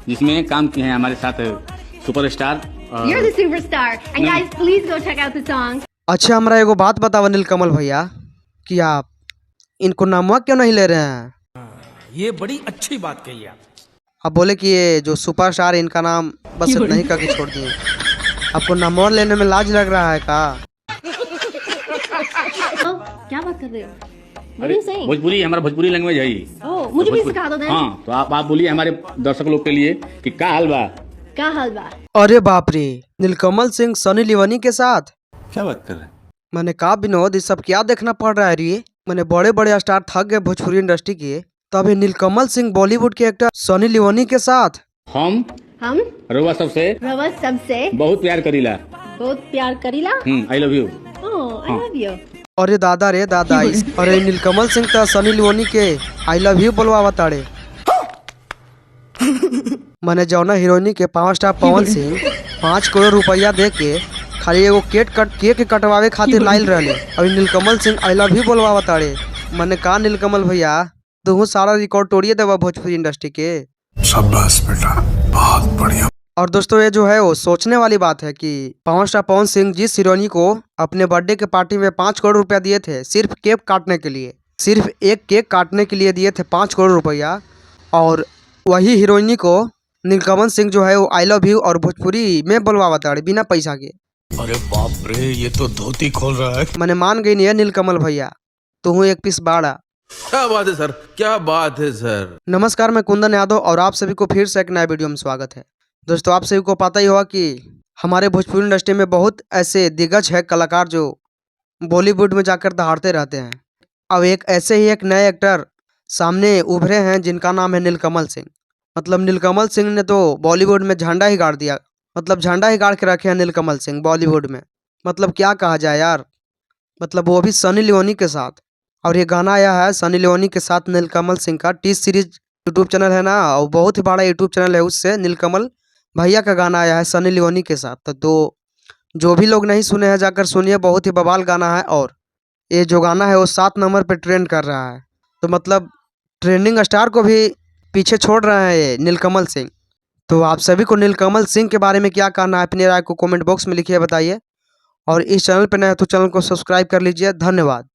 जिसमें काम किए हैं हमारे साथ superstar. You're the superstar. And guys, please go check out the song. अच्छा, हमरा एगो बात बतावा नीलकमल भैया कि आप इनको नामवा क्यों नहीं ले रहे हैं? ये बड़ी अच्छी बात कही आप। आप बोले कि ये जो सुपरस्टार इनका नाम बस नहीं करके छोड़ दिए। आपको नामवा लेने में लाज लग रहा है का? क्या बात कर रहे हो? What are you saying? Bhojpuri हमारा भोजपुरी लैंग्वेज है ये। मुझे भी सिखा दो। हाँ, तो आप बोलिए हमारे दर्शक लोग के लिए कि का हाल बा? क्या हाल बा? अरे बाप रे, नीलकमल सिंह सनी लियोनी के साथ? क्या बात कर रहे हैं? मैंने कहा विनोद, ये सब क्या देखना पड़ रहा है रे? मैंने बड़े बड़े स्टार थक गए भोजपुरी इंडस्ट्री के, तो अभी नीलकमल सिंह बॉलीवुड के एक्टर सनी लियोनी के साथ। हम रउआ सबसे बहुत प्यार Karila. I love you. I love you. अरे दादा रे दादा, अरे नीलकमल सिंह तो सनी लियोनी के आई लव यू बोलवा ताड़े। मैंने जौना हीरोइनी के 5 स्टार पवन सिंह 5 करोड़ रुपया दे के खाली एगो केक कटवावे खातिर लाइल रहले, अभी नीलकमल सिंह आई लव यू बोलवा ताड़े। मैंने कहा नीलकमल भैया, तू सारा रिकॉर्ड तोड़िए देवा भोजपुरी इंडस्ट्री के। शाबाश बेटा, बहुत बढ़िया। और दोस्तों, ये जो है वो सोचने वाली बात है कि 5 स्टार पवन सिंह जिस हीरोइनी को अपने बर्थडे के पार्टी में 5 करोड़ रुपया दिए थे सिर्फ केक काटने के लिए, सिर्फ एक केक काटने के लिए दिए थे 5 करोड़ रुपया, और वही हीरोइनी को नीलकमल सिंह जो है वो आई लव यू और भोजपुरी में बोलवा ताड़े बिना पैसा के। अरे बाप रे, ये तो धोती खोल रहा है। मैंने मान गई नहीं है नीलकमल भैया, तो हूँ एक पीस बाड़ा। क्या बात है सर, क्या बात है सर। नमस्कार, मैं कुंदन यादव और आप सभी को फिर से एक नया वीडियो में स्वागत है। दोस्तों, आप सभी को पता ही होगा कि हमारे भोजपुरी इंडस्ट्री में बहुत ऐसे दिग्गज है कलाकार जो बॉलीवुड में जाकर दहाड़ते रहते हैं। अब एक ऐसे ही एक नए एक्टर सामने उभरे हैं जिनका नाम है नीलकमल सिंह। मतलब नीलकमल सिंह ने तो बॉलीवुड में झंडा ही गाड़ दिया, मतलब झंडा ही गाड़ के रखे हैं नीलकमल सिंह बॉलीवुड में। मतलब क्या कहा जाए यार, मतलब वो भी सनी लियोनी के साथ। और ये गाना आया है सनी लियोनी के साथ नीलकमल सिंह का। टी सीरीज यूट्यूब चैनल है ना, और बहुत ही बड़ा यूट्यूब चैनल है, उससे नीलकमल भैया का गाना आया है सनी लियोनी के साथ। तो जो भी लोग नहीं सुने हैं जाकर सुनिए, बहुत ही बवाल गाना है। और ये जो गाना है वो 7 नंबर पे ट्रेंड कर रहा है, तो मतलब ट्रेंडिंग स्टार को भी पीछे छोड़ रहे हैं ये नीलकमल सिंह। तो आप सभी को नीलकमल सिंह के बारे में क्या कहना है, अपनी राय को कमेंट बॉक्स में लिखिए, बताइए। और इस चैनल पर नए तो चैनल को सब्सक्राइब कर लीजिए। धन्यवाद।